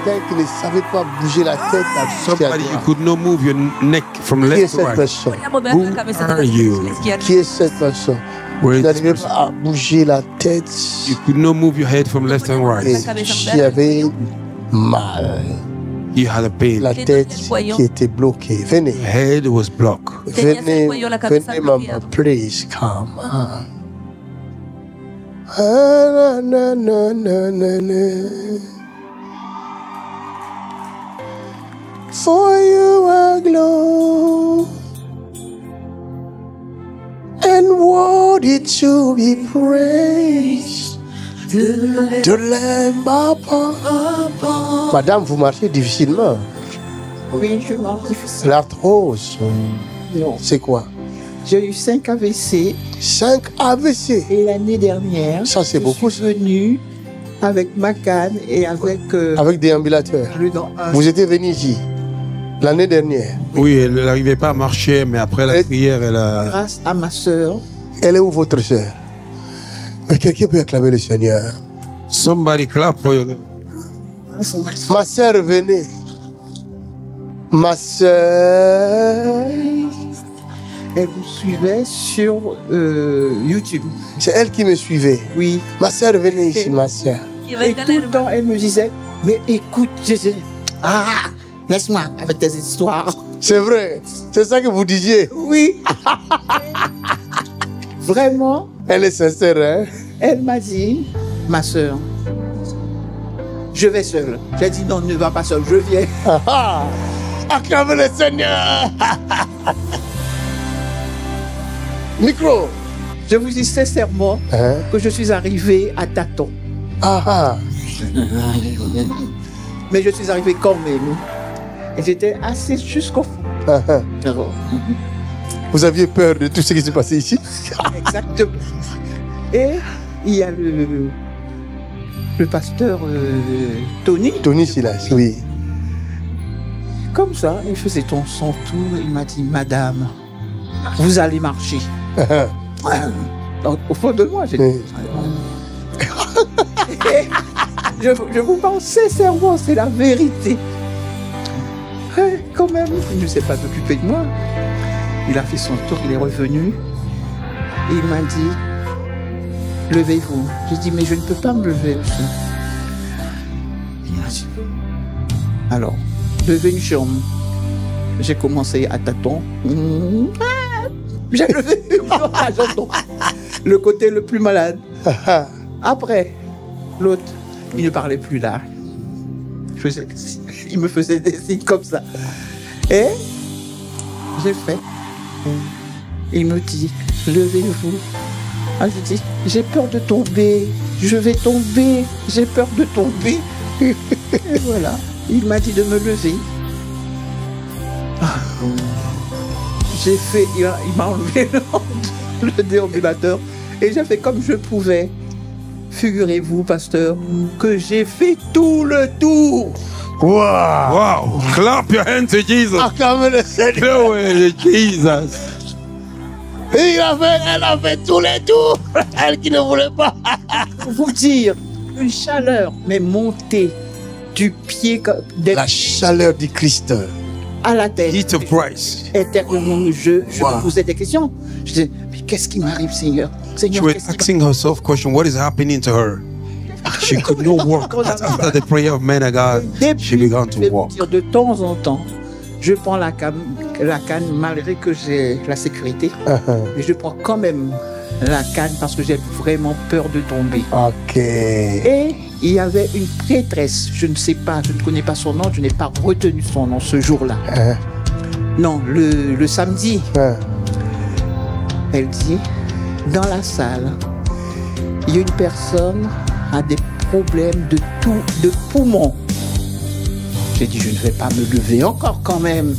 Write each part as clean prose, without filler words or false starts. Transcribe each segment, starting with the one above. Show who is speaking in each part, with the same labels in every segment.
Speaker 1: quelqu'un qui ne savait pas bouger la tête à
Speaker 2: Somebody you could not move your neck from
Speaker 1: Qui est
Speaker 2: left to
Speaker 1: cette
Speaker 2: right.
Speaker 1: personne?
Speaker 2: Who are you?
Speaker 1: Qui est cette personne?
Speaker 2: Where
Speaker 1: Tu
Speaker 2: is this
Speaker 1: n'arrivais
Speaker 2: person?
Speaker 1: pas à bouger la tête
Speaker 2: You could not move your head from left and
Speaker 1: et
Speaker 2: right.
Speaker 1: tu avais mal.
Speaker 2: You had a pain.
Speaker 1: La tête qui était bloquée. Venez.
Speaker 2: Head was blocked.
Speaker 1: Venez, venez, maman, please come. Na, na, na, na, na, na. For you are glory and worthy to be praised. De l'aime, papa. Madame, vous marchez difficilement.
Speaker 3: Oui, je marche difficile.
Speaker 1: L'arthrose,
Speaker 3: Non.
Speaker 1: c'est quoi?
Speaker 3: J'ai eu 5 AVC
Speaker 1: 5 AVC.
Speaker 3: et l'année dernière,
Speaker 1: Ça, c'est beaucoup,
Speaker 3: je suis venu avec ma canne et avec
Speaker 1: Avec des ambulateurs.
Speaker 3: le dent 1.
Speaker 1: Vous étiez venu ici l'année dernière.
Speaker 2: Oui, elle n'arrivait pas à marcher, mais après la prière, elle a...
Speaker 3: Grâce à ma sœur,
Speaker 1: Elle est où votre sœur? Mais quelqu'un peut acclamer le Seigneur.
Speaker 2: Somebody clap for you.
Speaker 1: Ma sœur, venez. Ma sœur.
Speaker 3: elle vous suivait sur YouTube.
Speaker 1: C'est elle qui me suivait.
Speaker 3: Oui.
Speaker 1: Ma sœur, venez ici, ma sœur.
Speaker 3: Et tout le temps, elle me disait, mais écoute, laisse-moi avec tes histoires.
Speaker 1: C'est vrai. C'est ça que vous disiez.
Speaker 3: Oui. Vraiment,
Speaker 1: Elle est sincère, hein?
Speaker 3: elle m'a dit, ma sœur, je vais seule. J'ai dit, non, ne va pas seule, je viens.
Speaker 1: Ah, ah. Acclamez le Seigneur. Micro.
Speaker 3: Je vous dis sincèrement
Speaker 1: Hein?
Speaker 3: que je suis arrivé à tâtons.
Speaker 1: Ah, ah.
Speaker 3: Mais je suis arrivé quand même. Et j'étais assise jusqu'au fond.
Speaker 1: Ah, ah. Vous aviez peur de tout ce qui s'est passé ici?
Speaker 3: Exactement. Et il y a le pasteur Tony.
Speaker 1: Tony Silas, oui.
Speaker 3: Comme ça, il faisait son tour. Il m'a dit, madame, vous allez marcher. Donc, au fond de moi, j'ai dit. Et je vous parle sincèrement, c'est la vérité. Et quand même, il ne s'est pas occupé de moi. Il a fait son tour, il est revenu. Et il m'a dit, levez-vous. J'ai dit, mais je ne peux pas me lever, monsieur. Il m'a dit, alors, levez une jambe. J'ai commencé à tâtons. J'ai levé la jambe. Le côté le plus malade. Après, l'autre, il ne parlait plus là. Il me faisait des signes comme ça. Et j'ai fait. Il me dit, levez-vous. Ah, je dis, j'ai peur de tomber. Je vais tomber. J'ai peur de tomber. Et voilà. Il m'a dit de me lever. J'ai fait, il m'a enlevé le déambulateur et j'ai fait comme je pouvais. Figurez-vous, pasteur, que j'ai fait tout le tour.
Speaker 1: Wow!
Speaker 2: Wow! Clap your hands to Jesus.
Speaker 1: Acclamez le Seigneur.
Speaker 2: Glory to Jesus.
Speaker 1: Elle a fait tous les tours. Elle qui ne voulait pas.
Speaker 3: Pour vous dire, une chaleur m'est montée du pied
Speaker 1: La chaleur du Christ.
Speaker 3: à la tête.
Speaker 2: Heat of Christ.
Speaker 3: Éternellement, je
Speaker 1: Wow.
Speaker 3: me posais des questions. Je disais, mais qu'est-ce qui m'arrive, Seigneur?
Speaker 2: She
Speaker 3: Seigneur,
Speaker 2: was
Speaker 3: qu'est-ce qui
Speaker 2: asking herself question, what is happening to her? She could not walk. After the prayer of men of God, she began
Speaker 3: je
Speaker 2: to
Speaker 3: vais vous
Speaker 2: walk.
Speaker 3: dire, de temps en temps, je prends la canne malgré que j'ai la sécurité, mais je prends quand même la canne parce que j'ai vraiment peur de tomber.
Speaker 1: Ok.
Speaker 3: Et il y avait une prêtresse, je ne sais pas, je ne connais pas son nom, je n'ai pas retenu son nom ce jour-là. Non, le samedi, elle dit, dans la salle, il y a une personne qui a des problèmes de poumons. J'ai dit, je ne vais pas me lever encore quand même.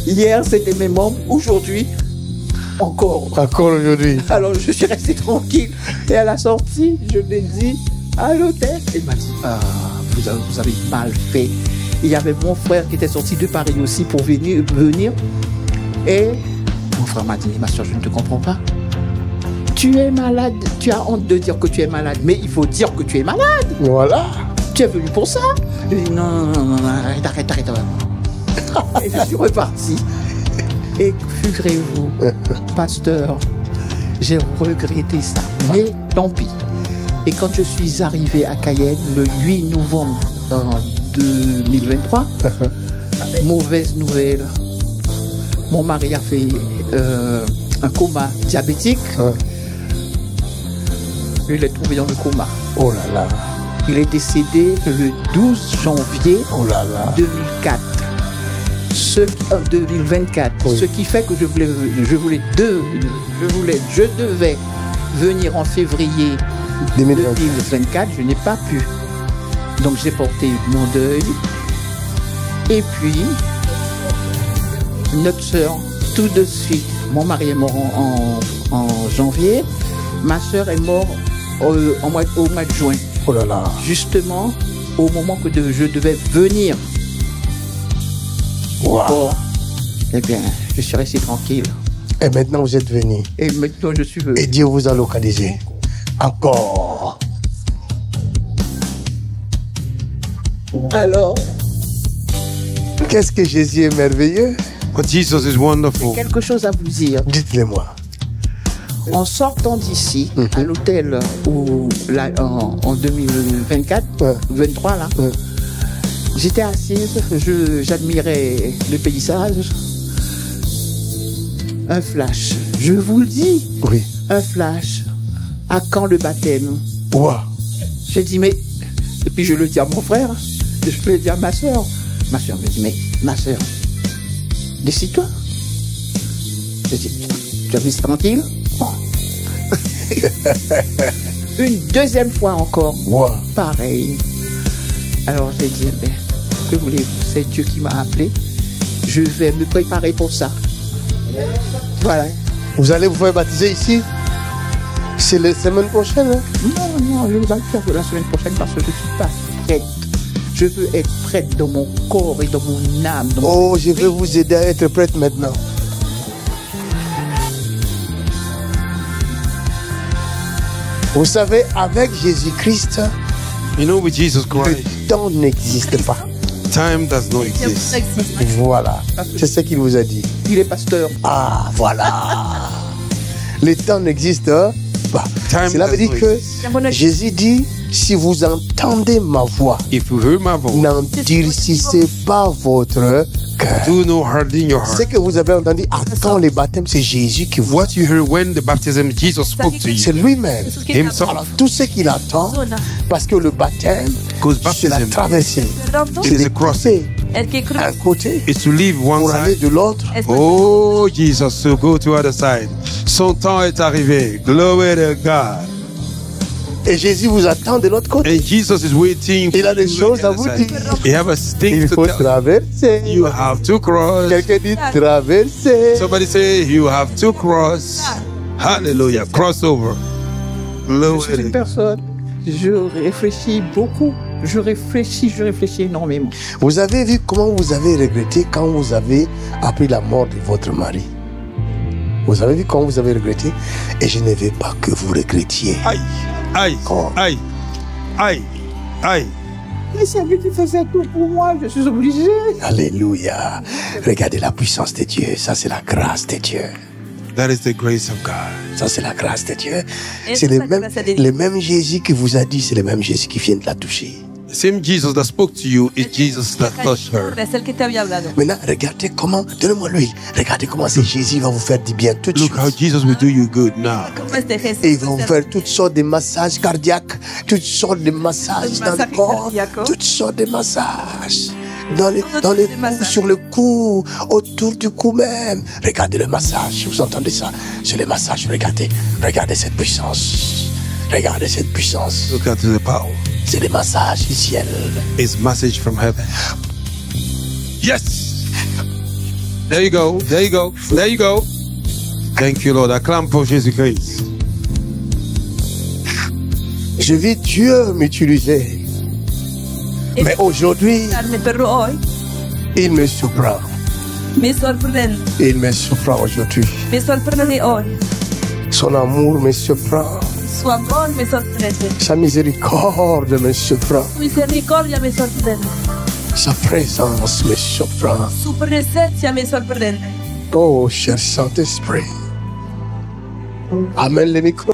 Speaker 3: Hier, c'était mes membres, aujourd'hui, encore.
Speaker 1: Encore aujourd'hui.
Speaker 3: Alors je suis resté tranquille. Et à la sortie, je l'ai dit à l'hôtel. Il m'a dit, ah, vous avez mal fait. Il y avait mon frère qui était sorti de Paris aussi pour venir. Et mon frère m'a dit, ma soeur, je ne te comprends pas. Tu es malade, tu as honte de dire que tu es malade, mais il faut dire que tu es malade.
Speaker 1: Voilà.
Speaker 3: Tu es venu pour ça. Je dis non, arrête. Et je suis reparti. Et figurez-vous, pasteur, j'ai regretté ça, mais tant pis. Et quand je suis arrivé à Cayenne le 8 novembre 2023, mauvaise nouvelle, mon mari a fait un coma diabétique. Il est tombé dans le coma.
Speaker 1: Oh là là.
Speaker 3: Il est décédé le 12 janvier 2004. 2024.
Speaker 1: Oui.
Speaker 3: Ce qui fait que je devais venir en février 2024. Je n'ai pas pu. Donc j'ai porté mon deuil. Et puis, notre sœur, tout de suite, mon mari est mort en janvier. Ma sœur est morte au mois de juin.
Speaker 1: Oh là là.
Speaker 3: Justement, au moment que je devais venir.
Speaker 1: Wow.
Speaker 3: Bon, eh bien, je suis resté tranquille.
Speaker 1: Et maintenant, vous êtes venu.
Speaker 3: Et maintenant, je suis venu.
Speaker 1: Et Dieu vous a localisé. Encore.
Speaker 3: Alors,
Speaker 1: Qu'est-ce que Jésus est merveilleux?
Speaker 2: But Jesus is wonderful.
Speaker 3: quelque chose à vous dire.
Speaker 1: Dites-le-moi.
Speaker 3: En sortant d'ici, à l'hôtel en 2024, 23 là, j'étais assise, j'admirais le paysage. Un flash, je vous le dis,
Speaker 1: Oui.
Speaker 3: un flash. À quand le baptême?
Speaker 1: Wow.
Speaker 3: J'ai dit, mais... Et puis je le dis à mon frère, je le dis à ma soeur. Ma soeur me dit, mais ma soeur, décide-toi. J'ai dit, tu as vu, c'est tranquille? Bon. Une deuxième fois encore,
Speaker 1: Wow.
Speaker 3: pareil. Alors j'ai dit, ben, que voulez-vous, c'est Dieu qui m'a appelé. Je vais me préparer pour ça. Voilà.
Speaker 1: Vous allez vous faire baptiser ici? C'est la semaine prochaine, hein?
Speaker 3: Non, je ne vais pas le faire la semaine prochaine parce que je ne suis pas prête. Je veux être prête dans mon corps et dans mon âme. Dans mon
Speaker 1: Oh, je vais vous aider à être prête maintenant. Vous savez, avec Jésus-Christ,
Speaker 2: You know, with Jesus
Speaker 1: le
Speaker 2: Christ,
Speaker 1: temps n'existe pas.
Speaker 2: time does not exist.
Speaker 1: Voilà. C'est ce qu'il vous a dit.
Speaker 3: Il est pasteur.
Speaker 1: Ah, voilà. Le temps n'existe pas.
Speaker 2: Time
Speaker 1: Cela veut
Speaker 2: does
Speaker 1: dire
Speaker 2: not
Speaker 1: que
Speaker 2: exist.
Speaker 1: Jésus dit, si vous entendez ma voix,
Speaker 2: If you hear my voice,
Speaker 1: n'endurcissez pas votre cœur.
Speaker 2: do no harden your
Speaker 1: Ce
Speaker 2: heart.
Speaker 1: que vous avez entendu avant le baptême, c'est Jésus qui vous a dit.
Speaker 2: What you heard when the baptism, Jesus spoke to
Speaker 1: C'est
Speaker 2: you.
Speaker 1: lui-même.
Speaker 2: Himself.
Speaker 1: Alors, tout ce qu'il attend, parce que le baptême,
Speaker 2: Because
Speaker 1: c'est la
Speaker 2: baptism
Speaker 1: traversée.
Speaker 2: It is a crossing.
Speaker 1: Un côté
Speaker 2: is to leave one
Speaker 1: pour aller
Speaker 2: side.
Speaker 1: de l'autre.
Speaker 2: Oh, Jesus, to go to other side. Son temps est arrivé. Glory to God.
Speaker 1: Et Jésus vous attend de l'autre côté.
Speaker 2: And Jesus is waiting for
Speaker 1: Il a des
Speaker 2: you
Speaker 1: choses
Speaker 2: on
Speaker 1: à
Speaker 2: the
Speaker 1: vous
Speaker 2: other
Speaker 1: dire.
Speaker 2: side. He have a thing
Speaker 1: Il
Speaker 2: to
Speaker 1: faut
Speaker 2: tell.
Speaker 1: traverser.
Speaker 2: You have to cross.
Speaker 1: Quelqu'un dit traverser.
Speaker 2: Somebody say you have to cross. Hallelujah. Crossover.
Speaker 3: Je
Speaker 2: Glory
Speaker 3: suis une
Speaker 2: to God.
Speaker 3: personne. Je réfléchis beaucoup. Je réfléchis énormément.
Speaker 1: Vous avez vu comment vous avez regretté quand vous avez appris la mort de votre mari. Vous avez vu comment vous avez regretté. Et je ne veux pas que vous regrettiez.
Speaker 2: Aïe, aïe,
Speaker 1: Oh.
Speaker 2: aïe, aïe, aïe.
Speaker 3: Mais c'est lui qui faisait tout pour moi. Je suis obligé.
Speaker 1: Alléluia. Regardez la puissance de Dieu. Ça, c'est la grâce de Dieu.
Speaker 2: That is the grace of God.
Speaker 1: Ça, c'est la grâce de Dieu.
Speaker 4: Et
Speaker 1: C'est
Speaker 4: c'est
Speaker 1: le
Speaker 4: la
Speaker 1: même,
Speaker 4: grâce de Dieu.
Speaker 1: le même Jésus qui vous a dit, c'est le même Jésus qui vient de la toucher.
Speaker 2: The same Jesus that spoke to you is Jesus that touched her.
Speaker 4: Es el que te había hablado.
Speaker 1: Maintenant, regardez comment, donnez-moi l'huile. Regardez comment c'est Jésus va vous faire du bien tout de
Speaker 2: Look how
Speaker 1: suite.
Speaker 2: Jesus will do you good now.
Speaker 4: ¿Cómo es de Jesús?
Speaker 1: Et ils vont faire toutes sortes de massages cardiaques, toutes sortes de massages dans le
Speaker 4: Massages
Speaker 1: corps,
Speaker 4: cardiaques.
Speaker 1: toutes sortes de massages. Dans le
Speaker 4: Des
Speaker 1: cou,
Speaker 4: massages.
Speaker 1: sur le cou, autour du cou même. Regardez le massage, vous entendez ça? C'est le massage, regardez. Regardez cette puissance. Regardez cette puissance.
Speaker 2: Look at the power.
Speaker 1: C'est le massage du ciel.
Speaker 2: It's message from heaven. Yes. There you go. There you go. There you go. Thank you, Lord. Acclame pour Jésus-Christ.
Speaker 1: Je vis Dieu m'utiliser. Mais aujourd'hui,
Speaker 4: Pero hoy
Speaker 1: il me surprend.
Speaker 4: me sorprende.
Speaker 1: Il me surprend aujourd'hui.
Speaker 4: Me sorprende hoy.
Speaker 1: Son amour me surprend.
Speaker 4: Su amor me sorprende.
Speaker 1: Sa miséricorde me surprend.
Speaker 4: Su misericordia me sorprende.
Speaker 1: Sa présence me surprend.
Speaker 4: Su presencia me sorprende.
Speaker 1: Oh, cher Saint-Esprit. Amène les micros.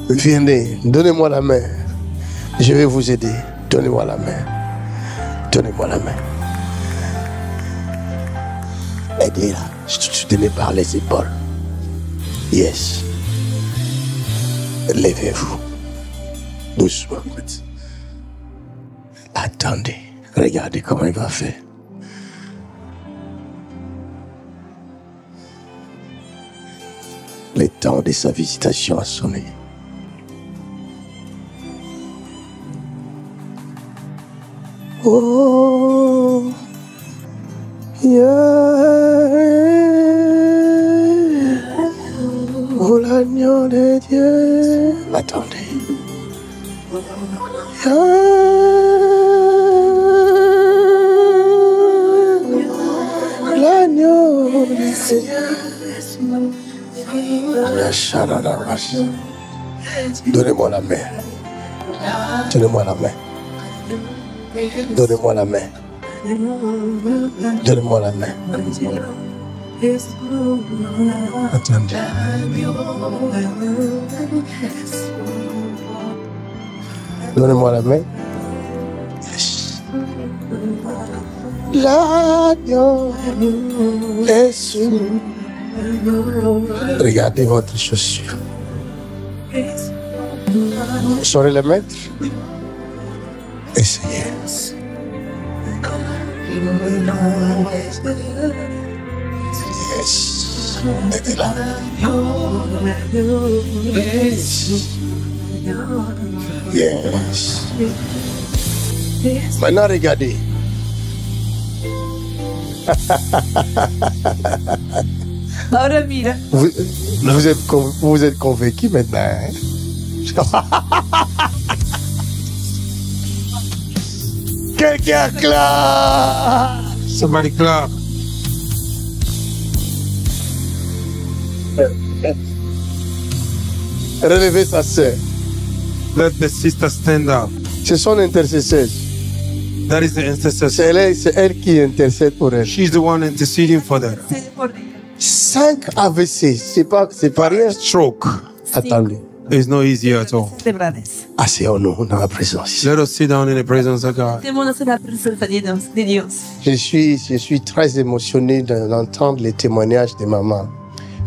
Speaker 1: Venez, donnez-moi la main. Je vais vous aider. Donnez-moi la main. Donnez-moi la main. Aidez-la. Tenez par les épaules. Yes. Levez-vous. Doucement. Attendez. Regardez comment il va faire. Le temps de sa visitation a sonné. Oh, yeah. Oh, l'agneau de Dieu. Attendez. L'agneau de Dieu. Donnez-moi la main. Donnez-moi la main. Donnez-moi la main. Donnez-moi la main. Attendez. Donnez-moi la main. Yes. L'agneau est sur. Regardez votre chaussure. Vous saurez le mettre? Essayez. Yes. Mettez-la. Yes. Maintenant, regardez.
Speaker 4: Ahora mira.
Speaker 1: Vous êtes convaincu maintenant. Hein? Quelqu'un clap.
Speaker 2: Somebody clap.
Speaker 1: Relevez sa sœur.
Speaker 2: Let the sister stand up.
Speaker 1: C'est son intercesseuse.
Speaker 2: That is the intercessor.
Speaker 1: C'est elle qui intercède pour elle.
Speaker 2: She's the one interceding for that.
Speaker 1: 5 AVC, c'est pas rien.
Speaker 2: Stroke.
Speaker 1: Attendez.
Speaker 2: It's not easy at all.
Speaker 1: Asseyons-nous dans la présence.
Speaker 2: Let us sit down in the presence of God.
Speaker 4: Sentémonos en la presencia de Dios.
Speaker 1: Je suis très émotionné d'entendre les témoignages de maman.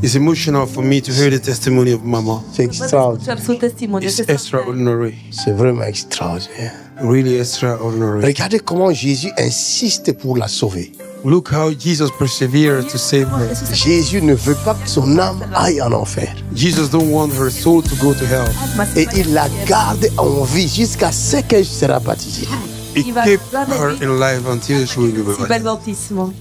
Speaker 2: It's emotional for me to hear the testimony of Mama.
Speaker 1: C'est extraordinaire.
Speaker 4: Escuchar su testimonio.
Speaker 2: It's extraordinary.
Speaker 1: C'est vraiment extraordinaire.
Speaker 2: Really extraordinary.
Speaker 1: Regardez comment Jésus insiste pour la sauver.
Speaker 2: Look how Jesus persevered to save her.
Speaker 1: Jésus ne veut pas que son âme aille en enfer.
Speaker 2: Jesus don't want her soul to go to hell.
Speaker 1: Et il la garde en vie jusqu'à ce qu'elle sera baptisée.
Speaker 2: He kept her in life until she will be
Speaker 4: Bel bautismo.